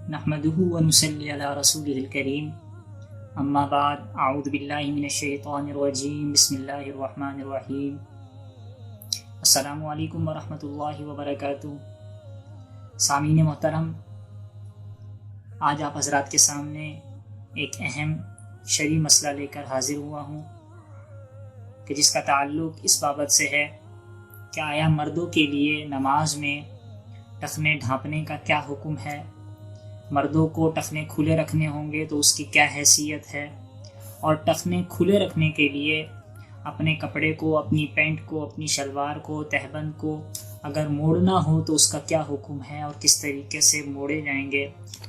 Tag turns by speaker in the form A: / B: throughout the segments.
A: نحمده ونصلي على رسوله الكريم اما بعد اعوذ باللہ من الشیطان الرجیم بسم اللہ الرحمن الرحیم السلام علیکم ورحمۃ اللہ وبرکاتہ۔ سامعین محترم، آج آپ حضرات کے سامنے ایک اہم شرعی مسئلہ لے کر حاضر ہوا ہوں کہ جس کا تعلق اس بابت سے ہے کہ آیا مردوں کے لیے نماز میں ٹخنے ڈھانپنے کا کیا حکم ہے، مردوں کو ٹخنے کھلے رکھنے ہوں گے تو اس کی کیا حیثیت ہے، اور ٹخنے کھلے رکھنے کے لیے اپنے کپڑے کو، اپنی پینٹ کو، اپنی شلوار کو، تہبند کو اگر موڑنا ہو تو اس کا کیا حکم ہے اور کس طریقے سے موڑے جائیں گے،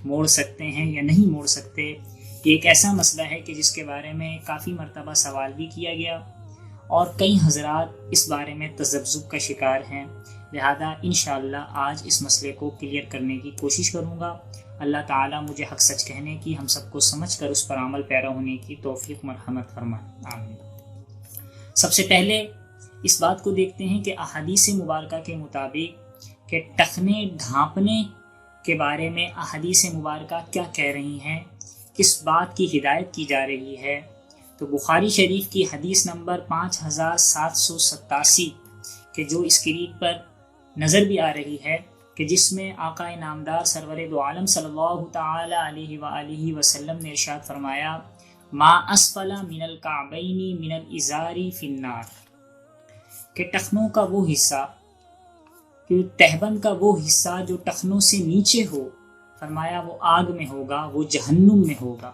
A: موڑ سکتے ہیں یا نہیں موڑ سکتے۔ یہ ایک ایسا مسئلہ ہے کہ جس کے بارے میں کافی مرتبہ سوال بھی کیا گیا اور کئی حضرات اس بارے میں تذبذب کا شکار ہیں، لہذا انشاءاللہ آج اس مسئلے کو کلیئر کرنے کی کوشش کروں گا۔ اللہ تعالیٰ مجھے حق سچ کہنے کی، ہم سب کو سمجھ کر اس پر عمل پیرا ہونے کی توفیق مرحمت فرمائے، آمین۔ سب سے پہلے اس بات کو دیکھتے ہیں کہ احادیث مبارکہ کے مطابق کہ ٹخنے ڈھانپنے کے بارے میں احادیث مبارکہ کیا کہہ رہی ہیں، کس بات کی ہدایت کی جا رہی ہے۔ تو بخاری شریف کی حدیث نمبر 5787 کہ جو اسکرین پر نظر بھی آ رہی ہے، کہ جس میں آقا نامدار سرور دو عالم صلی اللہ تعالی علیہ وآلہ وسلم نے ارشاد فرمایا، ما اسفل من الکعبین من الازار فی النار، کہ ٹخنوں کا وہ حصہ، کہ تہبند کا وہ حصہ جو ٹخنوں سے نیچے ہو، فرمایا وہ آگ میں ہوگا، وہ جہنم میں ہوگا۔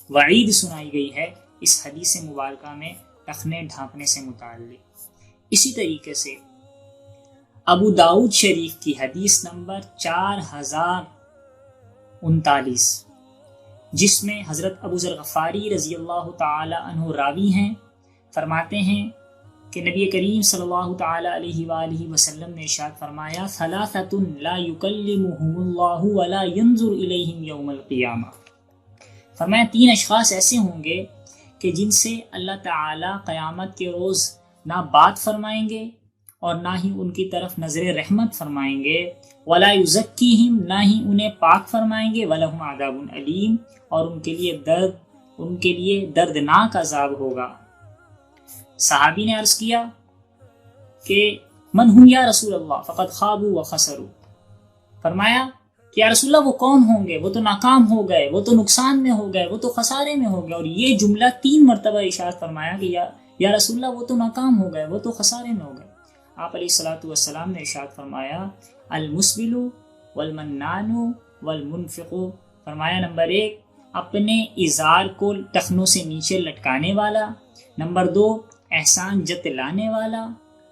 A: وعید سنائی گئی ہے اس حدیث مبارکہ میں ٹخنے ڈھانپنے سے متعلق۔ اسی طریقے سے ابو داؤد شریف کی حدیث نمبر 4039 جس میں حضرت ابو ذر غفاری رضی اللہ تعالی عنہ راوی ہیں، فرماتے ہیں کہ نبی کریم صلی اللہ تعالی علیہ وآلہ وسلم نے ارشاد فرمایا، ثلاثۃ لا یکلمہم اللہ ولا ینظر الیہم یوم القیامہ، فرمایا 3 اشخاص ایسے ہوں گے کہ جن سے اللہ تعالی قیامت کے روز نہ بات فرمائیں گے اور نہ ہی ان کی طرف نظر رحمت فرمائیں گے، ولا یزکیہم، نہ ہی انہیں پاک فرمائیں گے، ولہم عذاب علیم، اور ان کے لیے دردناک عذاب ہوگا۔ صحابی نے عرض کیا کہ من ہم یا رسول اللہ فقد خابوا وخسروا، فرمایا کہ یا رسول اللہ وہ کون ہوں گے، وہ تو ناکام ہو گئے، وہ تو نقصان میں ہو گئے، وہ تو خسارے میں ہو گئے۔ اور یہ جملہ 3 مرتبہ ارشاد فرمایا کہ یا رسول اللہ وہ تو ناکام ہو گئے، وہ تو خسارے میں ہو گئے۔ آپ علیہ الصلوۃ والسلام نے ارشاد فرمایا، المسبل والمنان والمنفق، فرمایا نمبر 1 اپنے ازار کو ٹخنوں سے نیچے لٹکانے والا، نمبر 2 احسان جتلانے والا،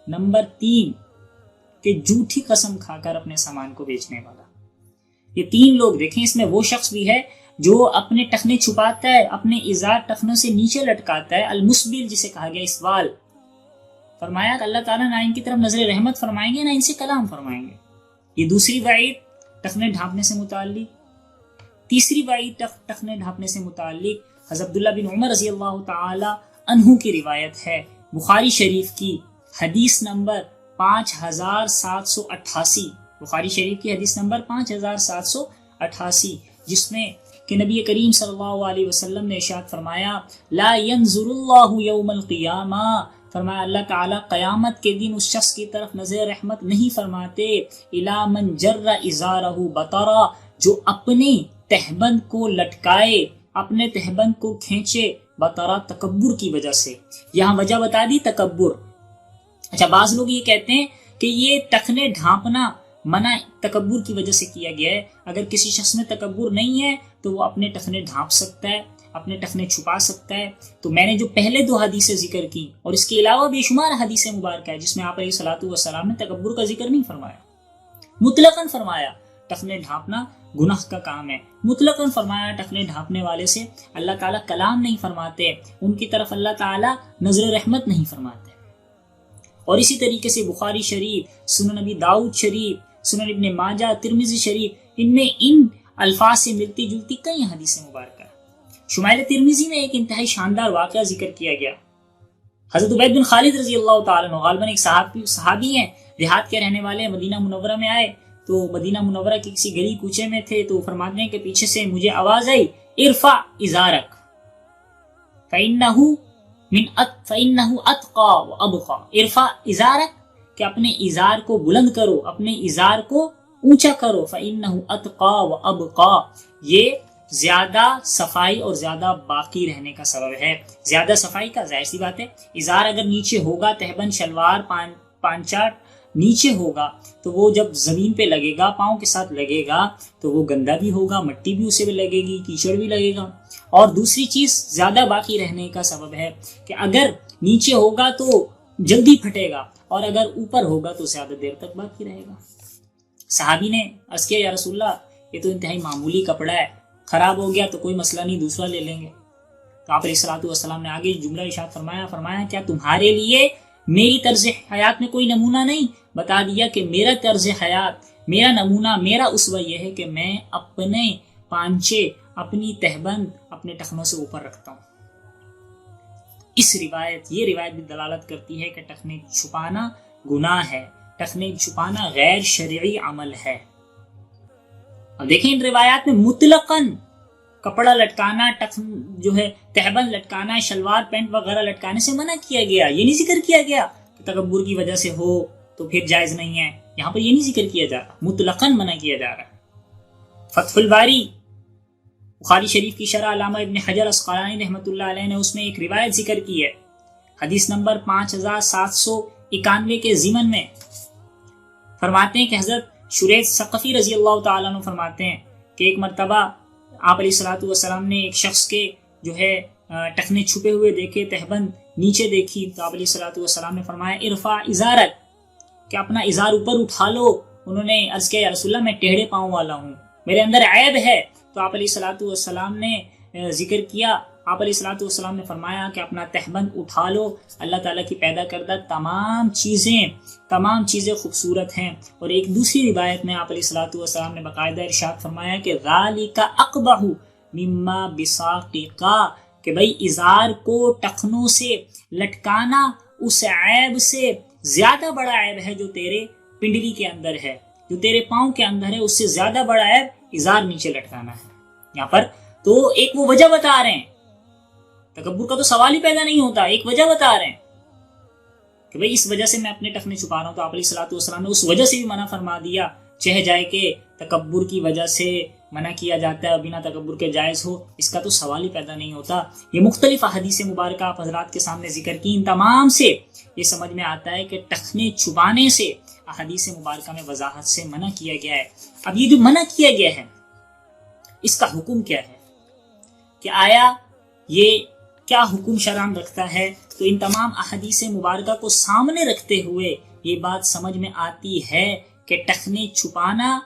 A: نمبر 3 کہ جھوٹی قسم کھا کر اپنے سامان کو بیچنے والا۔ یہ 3 لوگ دیکھیں، اس میں وہ شخص بھی ہے جو اپنے ٹخنے چھپاتا ہے، اپنے ازار ٹخنوں سے نیچے لٹکاتا ہے، المسبل جسے کہا گیا اسوال، فرمایا کہ اللہ تعالیٰ نہ ان کی طرف نظر رحمت فرمائیں گے، نہ ان سے کلام فرمائیں گے۔ یہ دوسری وعید ٹخنے ڈھانپنے سے متعلق۔ تیسری وعید ٹخنے ڈھانپنے سے متعلق حضرت عبداللہ بن عمر رضی اللہ تعالی عنہ کی روایت ہے، بخاری شریف کی حدیث نمبر 5788، بخاری شریف کی حدیث نمبر 5788، جس میں کہ نبی کریم صلی اللہ علیہ وسلم نے ارشاد فرمایا، لا ینظر اللہ یوم القیامہ، فرمایا اللہ تعالیٰ قیامت کے دن اس شخص کی طرف نظر رحمت نہیں فرماتے، الی من جر ازارہ بطرا، جو اپنے تہبند کو لٹکائے، اپنے تہبند کو کھینچے، بطرا تکبر کی وجہ سے۔ یہاں وجہ بتا دی تکبر۔ اچھا، بعض لوگ یہ کہتے ہیں کہ یہ ٹخنے ڈھانپنا منع تکبر کی وجہ سے کیا گیا ہے، اگر کسی شخص میں تکبر نہیں ہے تو وہ اپنے ٹخنے ڈھانپ سکتا ہے، اپنے ٹخنے چھپا سکتا ہے۔ تو میں نے جو پہلے 2 حدیثیں ذکر کی اور اس کے علاوہ بے شمار حدیثیں مبارکہ ہے جس میں آپ علیہ الصلوۃ والسلام نے تکبر کا ذکر نہیں فرمایا، مطلقاً فرمایا ٹخنے ڈھانپنا گناہ کا کام ہے، مطلقاً فرمایا ٹخنے ڈھانپنے والے سے اللہ تعالیٰ کلام نہیں فرماتے، ان کی طرف اللہ تعالیٰ نظر رحمت نہیں فرماتے۔ اور اسی طریقے سے بخاری شریف، سنن نبی داؤد شریف، سنن ابن ماجہ، ترمذی شریف، ان میں ان الفاظ سے ملتی جلتی کئی حدیثیں مبارکہ۔ شمائل ترمذی میں ایک انتہائی شاندار واقعہ ذکر کیا گیا۔ حضرت عبید بن خالد رضی اللہ تعالیٰ عنہ غالباً ایک صحابی ہیں، دیہات کے رہنے والے، مدینہ منورہ میں آئے تو مدینہ منورہ کی کسی گلی کوچے میں تھے، تو فرماتے ہیں کہ پیچھے سے مجھے آواز آئی ارفع ازارک فإنہ اتقى وابقى، ارفع ازارک کہ اپنے ازار کو بلند کرو، اپنے ازار کو اونچا کرو، فإنہ اتقى وابقى، یہ زیادہ صفائی اور زیادہ باقی رہنے کا سبب ہے۔ زیادہ صفائی کا ظاہر سی بات ہے، ازار اگر نیچے ہوگا، تہبند شلوار پانچاٹ نیچے ہوگا تو وہ جب زمین پہ لگے گا، پاؤں کے ساتھ لگے گا تو وہ گندا بھی ہوگا، مٹی بھی اسے بھی لگے گی، کیچڑ بھی لگے گا۔ اور دوسری چیز زیادہ باقی رہنے کا سبب ہے کہ اگر نیچے ہوگا تو جلدی پھٹے گا، اور اگر اوپر ہوگا تو زیادہ دیر تک باقی رہے گا۔ صحابی نے عرض کیا یا رسول اللہ یہ تو انتہائی معمولی کپڑا ہے، خراب ہو گیا تو کوئی مسئلہ نہیں، دوسرا لے لیں گے۔ تو آپ علیہ الصلوۃ والسلام نے آگے جملہ ارشاد فرمایا کیا تمہارے لیے میری طرز حیات میں کوئی نمونہ نہیں؟ بتا دیا کہ میرا طرز حیات، میرا نمونہ، میرا اسوہ یہ ہے کہ میں اپنے پانچے، اپنی تہبند اپنے ٹخنوں سے اوپر رکھتا ہوں۔ یہ روایت بھی دلالت کرتی ہے کہ ٹخنے چھپانا گناہ ہے، ٹخنے چھپانا غیر شرعی عمل ہے۔ اب دیکھیں ان روایات میں مطلقاً کپڑا لٹکانا، جو ہے تہبند لٹکانا، شلوار پینٹ وغیرہ لٹکانے سے منع کیا گیا، یہ نہیں ذکر کیا گیا کہ تکبر کی وجہ سے ہو تو پھر جائز نہیں ہے، یہاں پر یہ نہیں ذکر کیا جا رہا، مطلقاً منع کیا جا رہا ہے۔ فتح الباری بخاری شریف کی شرح علامہ ابن حجر اسقلانی رحمۃ اللہ علیہ نے اس میں ایک روایت ذکر کی ہے، حدیث نمبر 5791 کے ضمن میں فرماتے ہیں کہ حضرت شریح ثقفی رضی اللہ تعالیٰ عنہ فرماتے ہیں کہ ایک مرتبہ آپ علیہ الصلوۃ والسلام نے ایک شخص کے جو ہے ٹخنے چھپے ہوئے دیکھے، تہبند نیچے دیکھی، تو آپ علیہ الصلوۃ والسلام نے فرمایا ارفع ازارک کہ اپنا ازار اوپر اٹھا لو۔ انہوں نے عرض کیا یا رسول اللہ میں ٹیڑھے پاؤں والا ہوں، میرے اندر عیب ہے۔ تو آپ علیہ الصلوۃ والسلام نے ذکر کیا، آپ علیہ الصلوۃ والسلام نے فرمایا کہ اپنا تہبند اٹھا لو، اللہ تعالیٰ کی پیدا کردہ تمام چیزیں خوبصورت ہیں۔ اور ایک دوسری روایت میں آپ علیہ الصلوۃ والسلام نے باقاعدہ ارشاد فرمایا کہ ذالک اقبح مما بساقک، کہ بھئی ازار کو ٹخنوں سے لٹکانا اس عیب سے زیادہ بڑا عیب ہے جو تیرے پنڈلی کے اندر ہے، جو تیرے پاؤں کے اندر ہے، اس سے زیادہ بڑا عیب ازار نیچے لٹکانا ہے۔ یہاں پر تو ایک وہ وجہ بتا رہے ہیں، تکبر کا تو سوال ہی پیدا نہیں ہوتا، ایک وجہ بتا رہے ہیں کہ بھئی اس وجہ سے میں اپنے ٹخنے چھپا رہا ہوں، تو آپ علیہ الصلوۃ والسلام نے اس وجہ سے بھی منع فرما دیا، چہ جائے کہ تکبر کی وجہ سے منع کیا جاتا ہے، بنا تکبر کے جائز ہو، اس کا تو سوال ہی پیدا نہیں ہوتا۔ یہ مختلف احادیث مبارکہ آپ حضرات کے سامنے ذکر کی، ان تمام سے یہ سمجھ میں آتا ہے کہ ٹخنے چھپانے سے احادیث مبارکہ میں وضاحت سے منع کیا گیا ہے۔ اب یہ جو منع کیا گیا ہے اس کا حکم کیا ہے، کہ آیا یہ کیا حکم شرعاً رکھتا ہے؟ تو ان تمام احادیث مبارکہ کو سامنے رکھتے ہوئے یہ بات سمجھ میں آتی ہے کہ ٹخنے چھپانا،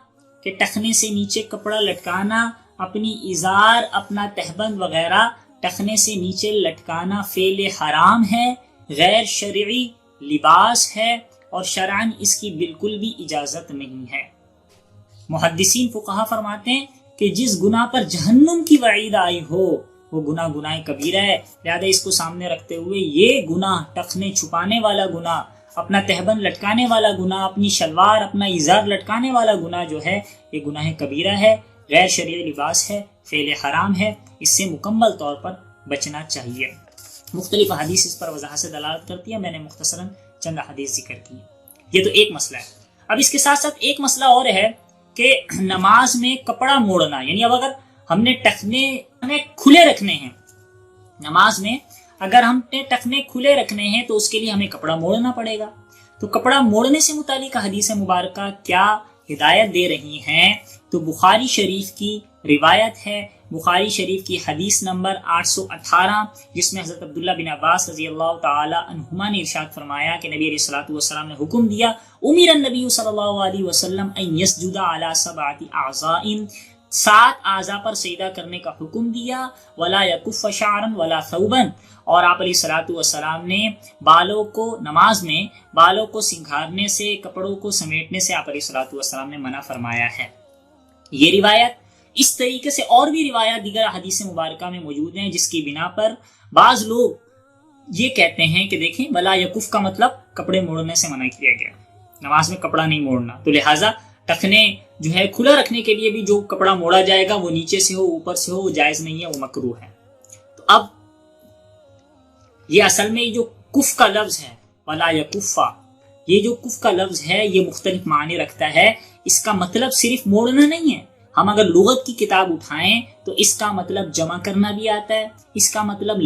A: کہ ٹخنے سے نیچے کپڑا لٹکانا، اپنی ازار، اپنا تہبند وغیرہ ٹخنے سے نیچے لٹکانا فعل حرام ہے، غیر شرعی لباس ہے، اور شرعاً اس کی بالکل بھی اجازت نہیں ہے۔ محدثین فقہا فرماتے ہیں کہ جس گناہ پر جہنم کی وعید آئی ہو وہ گناہ کبیرہ ہے، لہذا اس کو سامنے رکھتے ہوئے یہ گناہ، ٹخنے چھپانے والا گناہ، اپنا تہبند لٹکانے والا گناہ، اپنی شلوار، اپنا ازار لٹکانے والا گناہ جو ہے یہ گناہ کبیرہ ہے، غیر شرعی لباس ہے، فعل حرام ہے، اس سے مکمل طور پر بچنا چاہیے۔ مختلف حدیث اس پر وضاحت سے دلالت کرتی ہے، میں نے مختصراً چند حدیث ذکر کی۔ یہ تو ایک مسئلہ ہے۔ اب اس کے ساتھ ساتھ ایک مسئلہ اور ہے کہ نماز میں کپڑا موڑنا، یعنی اب اگر ہم نے ٹخنے کھلے رکھنے ہیں، نماز میں اگر ہم نے ٹخنے کھلے رکھنے ہیں تو اس کے لیے ہمیں کپڑا موڑنا پڑے گا۔ تو کپڑا موڑنے سے متعلق حدیث مبارکہ کیا ہدایت دے رہی ہیں؟ تو بخاری شریف کی روایت ہے، بخاری شریف کی حدیث نمبر 818، جس میں حضرت عبداللہ بن عباس رضی اللہ تعالی عنہما نے ارشاد فرمایا کہ نبی علیہ الصلوۃ والسلام نے حکم دیا، امر النبی صلی اللہ علیہ وسلم ان یسجد علی 7 اعضاء، 7 اعضاء پر سجدہ کرنے کا حکم دیا، ولا یکف شعرا ولا ثوبا، اور آپ علیہ الصلوۃ والسلام نے بالوں کو، نماز میں بالوں کو سنگھارنے سے، کپڑوں کو سمیٹنے سے آپ علیہ الصلوۃ والسلام نے منع فرمایا ہے۔ یہ روایت اس طریقے سے اور بھی روایات دیگر حدیث مبارکہ میں موجود ہیں، جس کی بنا پر بعض لوگ یہ کہتے ہیں کہ دیکھیں ولا یکف کا مطلب کپڑے موڑنے سے منع کیا گیا، نماز میں کپڑا نہیں موڑنا، تو لہٰذا ٹخنے جو ہے کھلا رکھنے کے لیے بھی جو کپڑا موڑا جائے گا وہ نیچے سے ہو اوپر سے ہو، وہ جائز نہیں ہے، وہ مکروہ ہے۔ تو اب یہ اصل میں جو کف کا لفظ ہے ولا یکفا، یہ جو کف کا لفظ ہے یہ مختلف معنی رکھتا ہے۔ اس کا مطلب صرف موڑنا نہیں ہے، ہم اگر لغت کی کتاب اٹھائیں تو اس کا مطلب جمع کرنا بھی آتا ہے، اس کا مطلب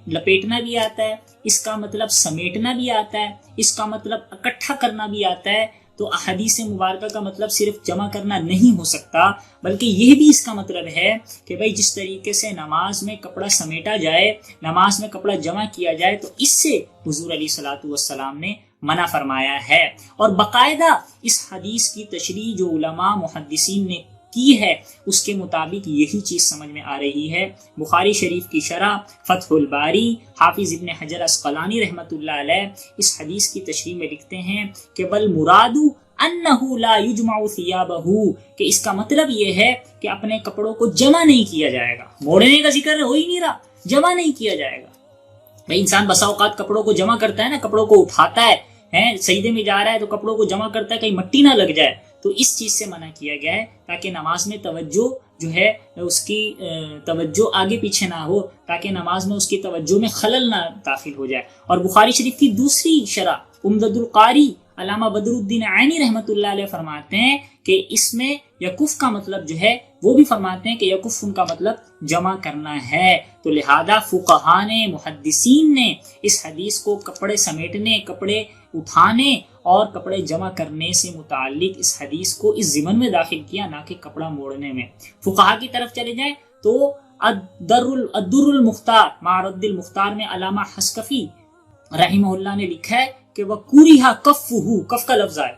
A: لپیٹنا بھی آتا ہے، اس کا مطلب سمیٹنا بھی آتا ہے، اس کا مطلب اکٹھا کرنا بھی آتا ہے۔ تو احادیث مبارکہ کا مطلب صرف جمع کرنا نہیں ہو سکتا، بلکہ یہ بھی اس کا مطلب ہے کہ بھئی جس طریقے سے نماز میں کپڑا سمیٹا جائے، نماز میں کپڑا جمع کیا جائے، تو اس سے حضور علیہ الصلوۃ والسلام نے منع فرمایا ہے۔ اور باقاعدہ اس حدیث کی تشریح جو علماء محدثین نے کی ہے اس کے مطابق یہی چیز سمجھ میں آ رہی ہے۔ بخاری شریف کی شرح فتح الباری حافظ ابن حجر عسقلانی رحمۃ اللہ علیہ اس حدیث کی تشریح میں لکھتے ہیں کہ بل مراد انہ لا یجمع ثیابہ، کہ اس کا مطلب یہ ہے کہ اپنے کپڑوں کو جمع نہیں کیا جائے گا، موڑنے کا ذکر ہو ہی نہیں رہا، جمع نہیں کیا جائے گا۔ بھائی انسان بسا اوقات کپڑوں کو جمع کرتا ہے نا، کپڑوں کو اٹھاتا ہے، سجدے میں جا رہا ہے تو کپڑوں کو جمع کرتا ہے کہیں مٹی نہ لگ جائے، تو اس چیز سے منع کیا گیا ہے تاکہ نماز میں توجہ جو ہے اس کی توجہ آگے پیچھے نہ ہو، تاکہ نماز میں اس کی توجہ میں خلل نہ داخل ہو جائے۔ اور بخاری شریف کی دوسری شرح عمدۃ القاری علامہ بدر الدین عینی رحمۃ اللہ علیہ فرماتے ہیں کہ اس میں یکف کا مطلب جو ہے وہ بھی فرماتے ہیں کہ یکف ان کا مطلب جمع کرنا ہے۔ تو لہذا فقہاء نے، محدثین نے اس حدیث کو کپڑے سمیٹنے، کپڑے اٹھانے اور کپڑے جمع کرنے سے متعلق اس حدیث کو اس ضمن میں داخل کیا، نہ کہ کپڑا موڑنے میں۔ فقہاء کی طرف چلے جائیں تو الدر المختار مع رد المختار میں علامہ حسکفی رحمہ اللہ نے لکھا ہے کہ وَكُرِهَ كَفُّهُ، کف کا لفظ آئے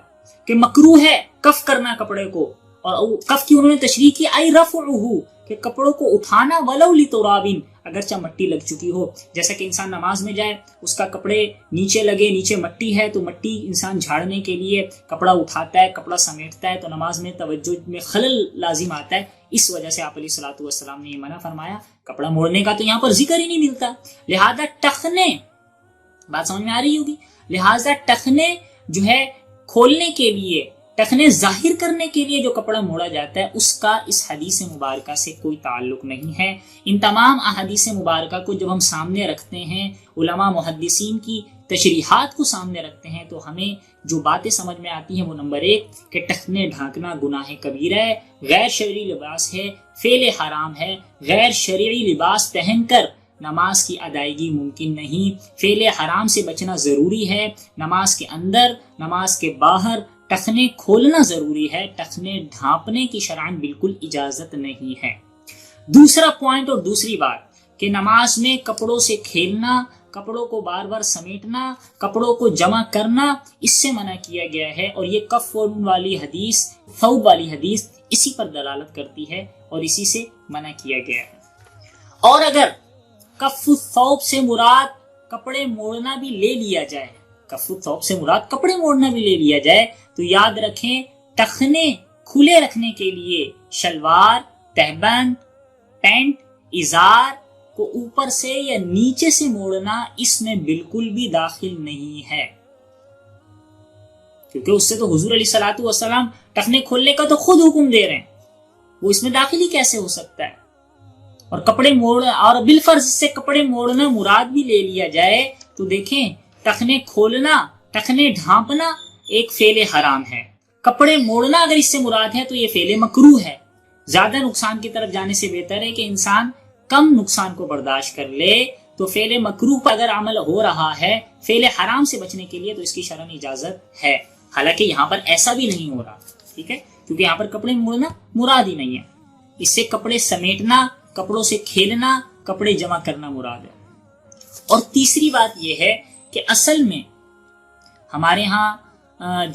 A: کہ مکروہ ہے کف کرنا کپڑے کو، اور کف کی انہوں نے تشریح کی اَيْ رَفْعُهُ، کہ کپڑوں کو اٹھانا وَلَوْ لِتُرَابٍ، اگرچہ مٹی لگ چکی ہو۔ جیسا کہ انسان نماز میں جائے، اس کا کپڑے نیچے لگے، نیچے مٹی ہے تو مٹی انسان جھاڑنے کے لیے کپڑا اٹھاتا ہے، کپڑا سمیٹتا ہے، تو نماز میں توجہ میں خلل لازم آتا ہے۔ اس وجہ سے آپ علیہ الصلوۃ والسلام نے یہ منع فرمایا، کپڑا موڑنے کا تو یہاں پر ذکر ہی نہیں ملتا۔ لہذا ٹخنے، بات سمجھ میں آ رہی ہوگی، لہذا ٹخنے جو ہے کھولنے کے لیے، ٹخنے ظاہر کرنے کے لیے جو کپڑا موڑا جاتا ہے اس کا اس حدیث مبارکہ سے کوئی تعلق نہیں ہے۔ ان تمام احادیث مبارکہ کو جب ہم سامنے رکھتے ہیں، علماء محدثین کی تشریحات کو سامنے رکھتے ہیں، تو ہمیں جو باتیں سمجھ میں آتی ہیں وہ نمبر 1 کہ ٹخنے ڈھانکنا گناہ کبیرہ ہے، غیر شرعی لباس ہے، فعل حرام ہے، غیر شرعی لباس پہن کر نماز کی ادائیگی ممکن نہیں، فعل حرام سے بچنا ضروری ہے۔ نماز کے اندر، نماز کے باہر ٹخنے کھولنا ضروری ہے، ٹخنے ڈھانپنے کی شرعاً بالکل اجازت نہیں ہے۔ دوسرا پوائنٹ اور دوسری بات کہ نماز میں کپڑوں سے کھیلنا، کپڑوں کو بار بار سمیٹنا، کپڑوں کو جمع کرنا، اس سے منع کیا گیا ہے، اور یہ کف والی حدیث، ثوب والی حدیث اسی پر دلالت کرتی ہے اور اسی سے منع کیا گیا ہے۔ اور اگر کف الثوب سے مراد کپڑے موڑنا بھی لے لیا جائے، کف الثوب سے مراد کپڑے موڑنا بھی لے لیا جائے، تو یاد رکھیں ٹخنے کھلے رکھنے کے لیے شلوار، تہبند، پینٹ، ازار کو اوپر سے یا نیچے سے موڑنا اس میں بالکل بھی داخل نہیں ہے، کیونکہ اس سے تو حضور علیہ الصلوۃ والسلام ٹخنے کھولنے کا تو خود حکم دے رہے ہیں، وہ اس میں داخل ہی کیسے ہو سکتا ہے؟ اور کپڑے موڑنا، اور بالفرض سے کپڑے موڑنا مراد بھی لے لیا جائے تو دیکھیں ٹخنے کھولنا، ٹخنے ڈھانپنا ایک فعل حرام ہے، کپڑے موڑنا اگر اس سے مراد ہے تو یہ فعل مکروہ ہے۔ زیادہ نقصان کی طرف جانے سے بہتر ہے کہ انسان کم نقصان کو برداشت کر لے۔ تو فعل مکروہ پر اگر عمل ہو رہا ہے فعل حرام سے بچنے کے لیے تو اس کی شرعاً اجازت ہے، حالانکہ یہاں پر ایسا بھی نہیں ہو رہا، ٹھیک ہے، کیونکہ یہاں پر کپڑے موڑنا مراد ہی نہیں ہے، اس سے کپڑے سمیٹنا، کپڑوں سے کھیلنا، کپڑے جمع کرنا مراد ہے۔ اور تیسری بات یہ ہے کہ اصل میں ہمارے ہاں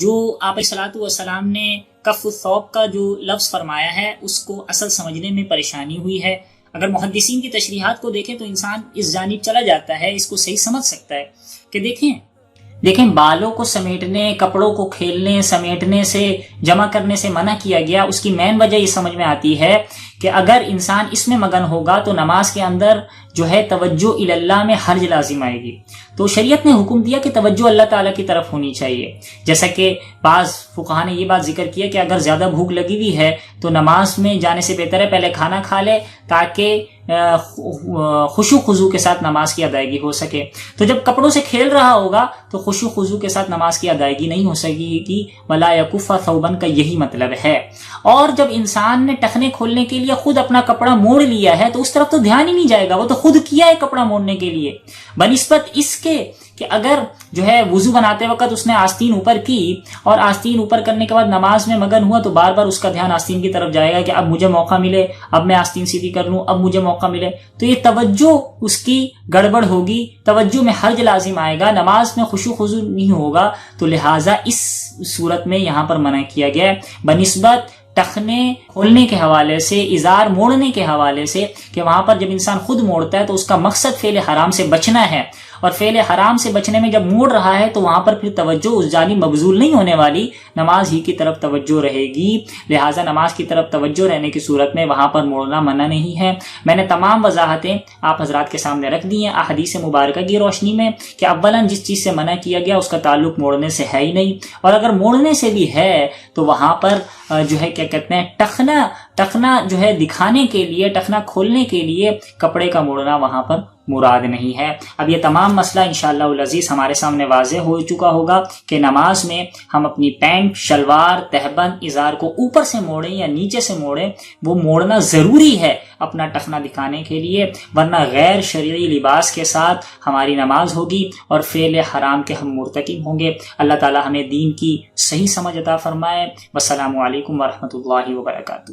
A: جو آپ علیہ الصلوۃ والسلام نے کف الثوب کا جو لفظ فرمایا ہے اس کو اصل سمجھنے میں پریشانی ہوئی ہے۔ اگر محدثین کی تشریحات کو دیکھیں تو انسان اس جانب چلا جاتا ہے، اس کو صحیح سمجھ سکتا ہے کہ دیکھیں بالوں کو سمیٹنے، کپڑوں کو کھیلنے سمیٹنے سے، جمع کرنے سے منع کیا گیا، اس کی مین وجہ یہ سمجھ میں آتی ہے کہ اگر انسان اس میں مگن ہوگا تو نماز کے اندر جو ہے توجہ اللہ میں حرج لازم آئے گی۔ تو شریعت نے حکم دیا کہ توجہ اللہ تعالیٰ کی طرف ہونی چاہیے، جیسا کہ بعض فقہا نے یہ بات ذکر کیا کہ اگر زیادہ بھوک لگی ہوئی ہے تو نماز میں جانے سے بہتر ہے پہلے کھانا کھا لے تاکہ خشوع خضوع کے ساتھ نماز کی ادائیگی ہو سکے۔ تو جب کپڑوں سے کھیل رہا ہوگا تو خشوع خضوع کے ساتھ نماز کی ادائیگی نہیں ہو سکے گی، ولا یکف ثوبا کا یہی مطلب ہے۔ اور جب انسان نے ٹخنے کھولنے کے لیے خود اپنا کپڑا موڑ لیا ہے تو اس طرف تو دھیان ہی نہیں جائے گا، وہ تو خود کیا ہے کپڑا موڑنے کے لیے، بنسبت اس کے کہ اگر جو ہے وضو بناتے وقت اس نے آستین اوپر کی اور آستین اوپر کرنے کے بعد نماز میں مگن ہوا تو بار بار اس کا دھیان آستین کی طرف جائے گا کہ اب مجھے موقع ملے، اب میں آستین سیدھی کر لوں، اب مجھے موقع ملے، تو یہ توجہ اس کی گڑبڑ ہوگی، توجہ میں حرج لازم آئے گا، نماز میں خشوع خضوع نہیں ہوگا۔ تو لہٰذا اس صورت میں یہاں پر منع کیا گیا ہے بنسبت ٹخنے کھولنے کے حوالے سے، ازار موڑنے کے حوالے سے، کہ وہاں پر جب انسان خود موڑتا ہے تو اس کا مقصد فعل حرام سے بچنا ہے، اور فعل حرام سے بچنے میں جب موڑ رہا ہے تو وہاں پر پھر توجہ اس جانب مبذول نہیں ہونے والی، نماز ہی کی طرف توجہ رہے گی۔ لہٰذا نماز کی طرف توجہ رہنے کی صورت میں وہاں پر موڑنا منع نہیں ہے۔ میں نے تمام وضاحتیں آپ حضرات کے سامنے رکھ دی ہیں احادیث مبارکہ کی روشنی میں کہ اولاً جس چیز سے منع کیا گیا اس کا تعلق موڑنے سے ہے ہی نہیں، اور اگر موڑنے سے بھی ہے تو وہاں پر جو ہے کیا کہتے ہیں ٹخنا جو ہے دکھانے کے لیے، ٹخنا کھولنے کے لیے کپڑے کا موڑنا وہاں پر مراد نہیں ہے۔ اب یہ تمام مسئلہ انشاءاللہ العزیز ہمارے سامنے واضح ہو چکا ہوگا کہ نماز میں ہم اپنی پینٹ، شلوار، تہبند، ازار کو اوپر سے موڑیں یا نیچے سے موڑیں، وہ موڑنا ضروری ہے اپنا ٹخنا دکھانے کے لیے، ورنہ غیر شرعی لباس کے ساتھ ہماری نماز ہوگی اور فعل حرام کے ہم مرتکب ہوں گے۔ اللہ تعالی ہمیں دین کی صحیح سمجھ عطا فرمائے۔ والسلام علیکم ورحمۃ اللہ وبرکاتہ۔